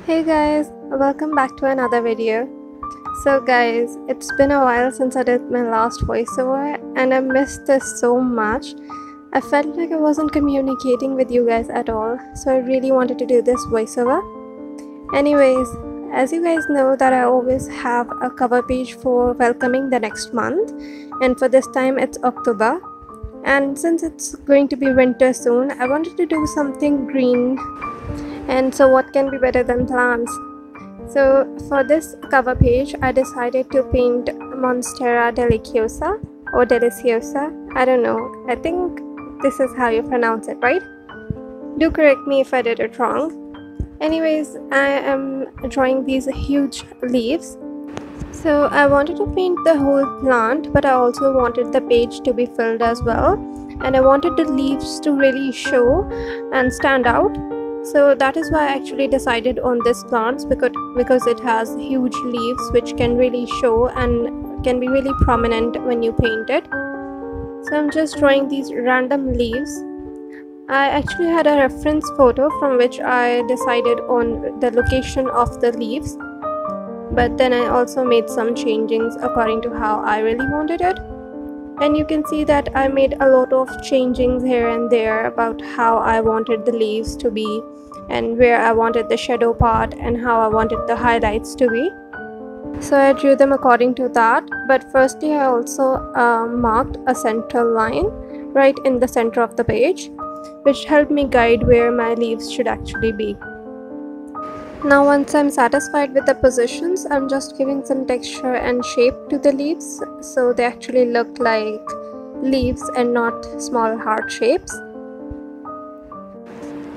Hey guys, welcome back to another video. So guys, it's been a while since I did my last voiceover and I missed this so much. I felt like I wasn't communicating with you guys at all, so I really wanted to do this voiceover. Anyways, as you guys know that I always have a cover page for welcoming the next month, and for this time it's October. And since it's going to be winter soon, I wanted to do something green. And so what can be better than plants? So for this cover page, I decided to paint Monstera deliciosa or deliciosa. I don't know. I think this is how you pronounce it, right? Do correct me if I did it wrong. Anyways, I am drawing these huge leaves. So I wanted to paint the whole plant, but I also wanted the page to be filled as well. And I wanted the leaves to really show and stand out. So that is why I actually decided on this plant because it has huge leaves which can really show and can be really prominent when you paint it. So I'm just drawing these random leaves. I actually had a reference photo from which I decided on the location of the leaves, but then I also made some changings according to how I really wanted it. And you can see that I made a lot of changings here and there about how I wanted the leaves to be and where I wanted the shadow part and how I wanted the highlights to be. So I drew them according to that, but firstly I also marked a central line right in the center of the page, which helped me guide where my leaves should actually be. Now once I'm satisfied with the positions, I'm just giving some texture and shape to the leaves so they actually look like leaves and not small heart shapes.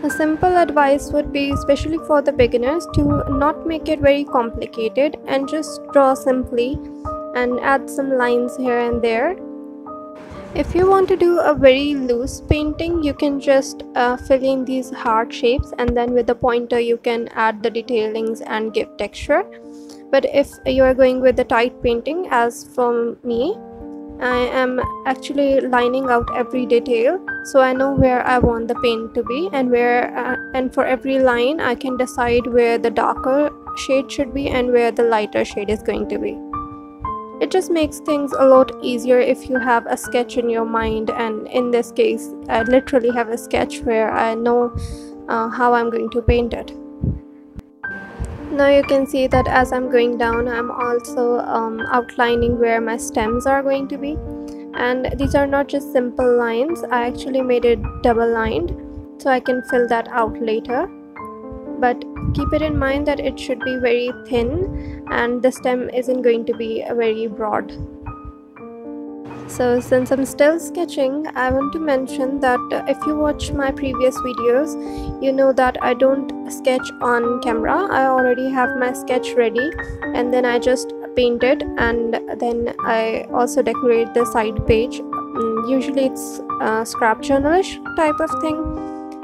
A simple advice would be, especially for the beginners, to not make it very complicated and just draw simply and add some lines here and there. If you want to do a very loose painting, you can just fill in these heart shapes and then with the pointer you can add the detailings and give texture. But if you are going with the tight painting, as for me, I am actually lining out every detail so I know where I want the paint to be and for every line I can decide where the darker shade should be and where the lighter shade is going to be. It just makes things a lot easier if you have a sketch in your mind, and in this case I literally have a sketch where I know how I'm going to paint it. Now you can see that as I'm going down, I'm also outlining where my stems are going to be, and these are not just simple lines. I actually made it double lined so I can fill that out later, but keep it in mind that it should be very thin and the stem isn't going to be very broad. So since I'm still sketching, I want to mention that if you watch my previous videos, you know that I don't sketch on camera. I already have my sketch ready and then I just paint it, and then I also decorate the side page. Usually it's scrap journalish type of thing,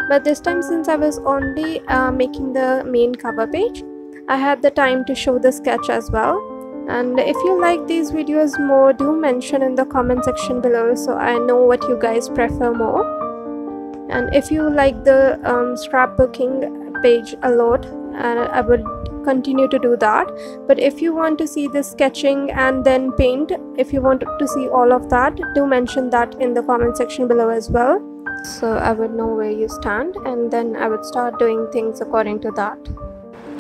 but this time, since I was only making the main cover page, I had the time to show the sketch as well. And if you like these videos more, do mention in the comment section below so I know what you guys prefer more. And if you like the scrapbooking page a lot, I would continue to do that. But if you want to see the sketching and then paint, if you want to see all of that, do mention that in the comment section below as well, so I would know where you stand and then I would start doing things according to that.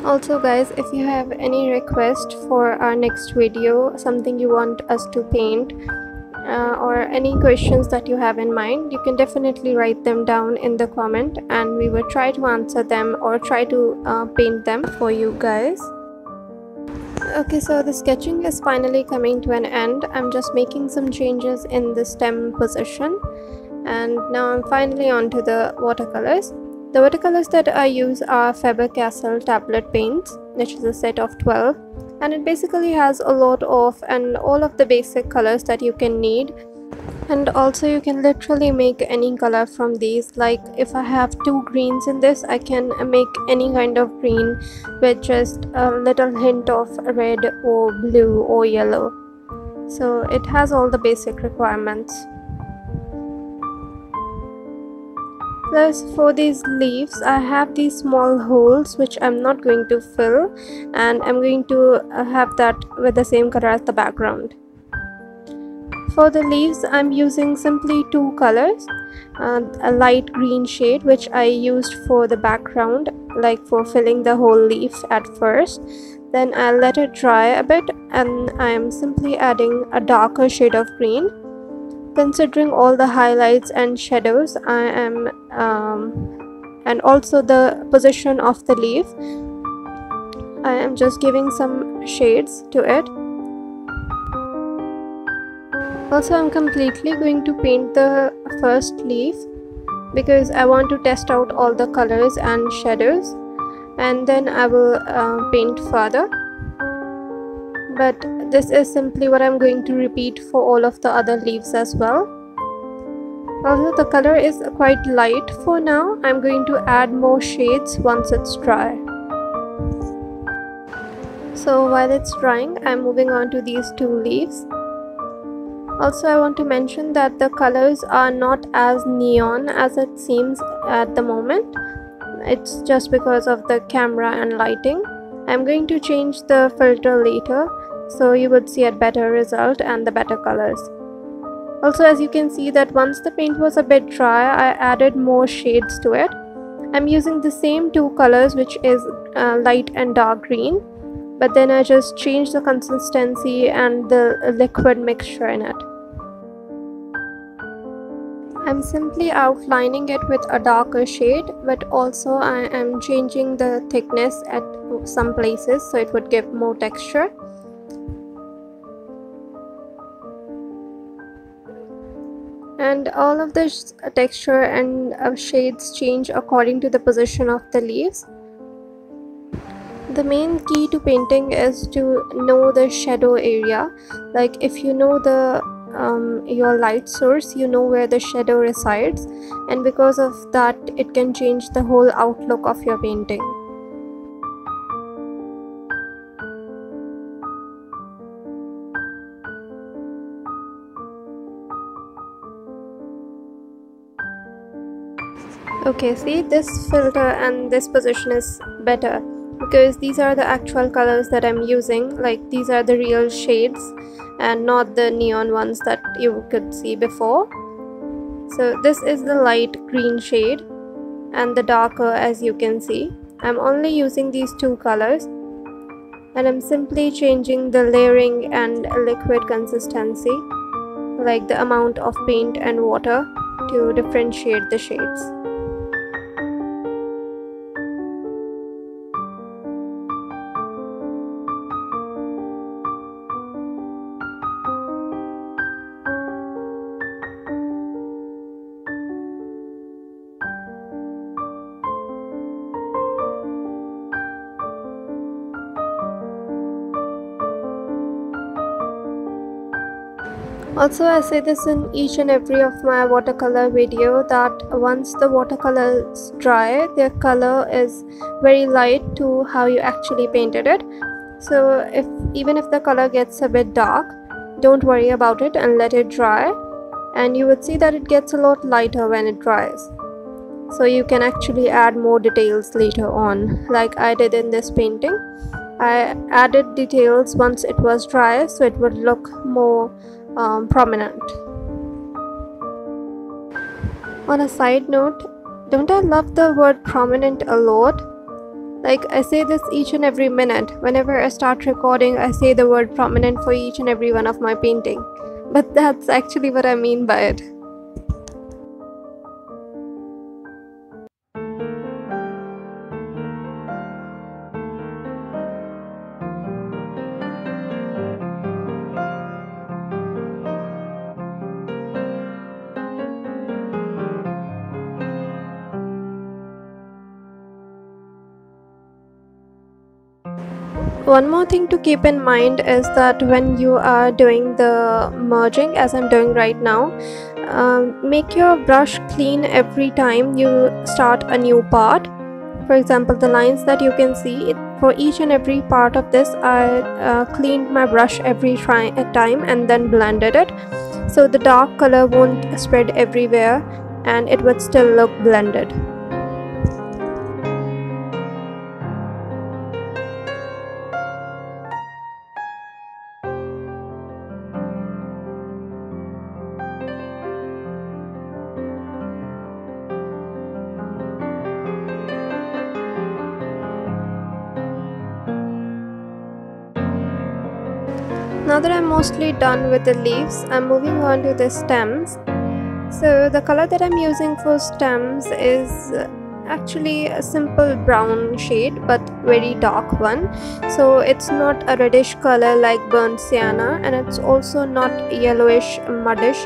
Also guys, if you have any request for our next video, something you want us to paint, or any questions that you have in mind, you can definitely write them down in the comment and we will try to answer them or try to paint them for you guys. Okay, so the sketching is finally coming to an end. I'm just making some changes in the stem position, and now I'm finally on to the watercolors. The watercolors that I use are Faber-Castell tablet paints, which is a set of 12, and it basically has a lot of and all of the basic colors that you can need. And also you can literally make any color from these. Like if I have two greens in this, I can make any kind of green with just a little hint of red or blue or yellow. So it has all the basic requirements. Plus for these leaves I have these small holes which I'm not going to fill, and I'm going to have that with the same color as the background. For the leaves I'm using simply two colors, a light green shade which I used for the background, like for filling the whole leaf at first. Then I'll let it dry a bit and I am simply adding a darker shade of green. Considering all the highlights and shadows I am and also the position of the leaf, I am just giving some shades to it. Also, I'm completely going to paint the first leaf because I want to test out all the colors and shadows, and then I will paint further. But this is simply what I'm going to repeat for all of the other leaves as well. Although the color is quite light for now, I'm going to add more shades once it's dry. So while it's drying, I'm moving on to these two leaves. Also, I want to mention that the colors are not as neon as it seems at the moment. It's just because of the camera and lighting. I'm going to change the filter later, so you would see a better result and the better colors. Also, as you can see that once the paint was a bit dry, I added more shades to it. I'm using the same two colors, which is light and dark green, but then I just changed the consistency and the liquid mixture in it. I'm simply outlining it with a darker shade, but also I am changing the thickness at some places so it would give more texture. And all of this texture and shades change according to the position of the leaves. The main key to painting is to know the shadow area. Like if you know your light source, you know where the shadow resides, and because of that it can change the whole outlook of your painting. Okay, see, this filter and this position is better because these are the actual colors that I'm using. Like these are the real shades and not the neon ones that you could see before. So this is the light green shade and the darker, as you can see. I'm only using these two colors and I'm simply changing the layering and liquid consistency, like the amount of paint and water, to differentiate the shades. Also, I say this in each and every of my watercolor video that once the watercolors dry, their color is very light to how you actually painted it. So even if the color gets a bit dark, don't worry about it and let it dry, and you would see that it gets a lot lighter when it dries. So you can actually add more details later on, like I did in this painting. I added details once it was dry so it would look more prominent. On a side note, don't I love the word prominent a lot? Like I say this each and every minute. Whenever I start recording, I say the word prominent for each and every one of my painting. But that's actually what I mean by it. One more thing to keep in mind is that when you are doing the merging, as I'm doing right now, make your brush clean every time you start a new part. For example, the lines that you can see, for each and every part of this, I cleaned my brush every time and then blended it, so the dark color won't spread everywhere and it would still look blended. Now that I'm mostly done with the leaves, I'm moving on to the stems. So the color that I'm using for stems is actually a simple brown shade but very dark one. So it's not a reddish color like burnt sienna, and it's also not yellowish muddish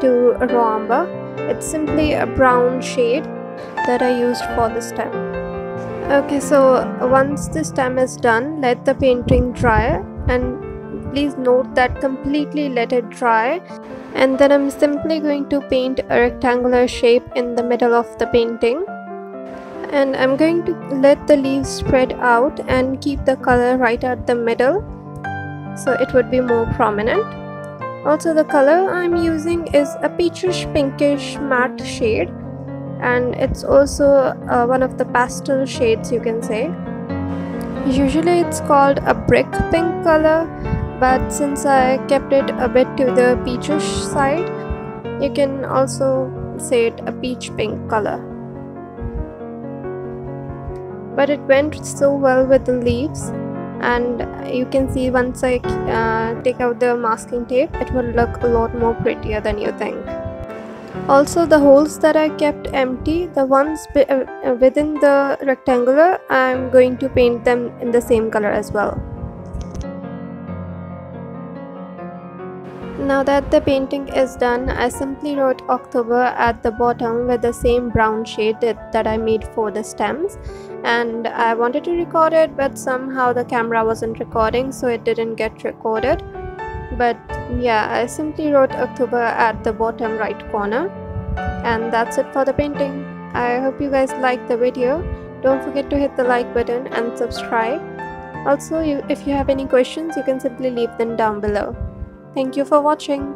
to raw amber. It's simply a brown shade that I used for the stem. Okay, so once the stem is done, let the painting dry, and please note that completely let it dry. And then I'm simply going to paint a rectangular shape in the middle of the painting, and I'm going to let the leaves spread out and keep the color right at the middle so it would be more prominent. Also, the color I'm using is a peachish pinkish matte shade, and it's also one of the pastel shades, you can say. Usually it's called a brick pink color, but since I kept it a bit to the peachish side, you can also say it a peach pink color. But it went so well with the leaves, and you can see once I take out the masking tape, it will look a lot more prettier than you think. Also, the holes that I kept empty, the ones within the rectangular, I'm going to paint them in the same color as well. Now that the painting is done, I simply wrote October at the bottom with the same brown shade that I made for the stems, and I wanted to record it, but somehow the camera wasn't recording, so it didn't get recorded. But yeah, I simply wrote October at the bottom right corner, and that's it for the painting. I hope you guys liked the video. Don't forget to hit the like button and subscribe. Also, if you have any questions, you can simply leave them down below. Thank you for watching.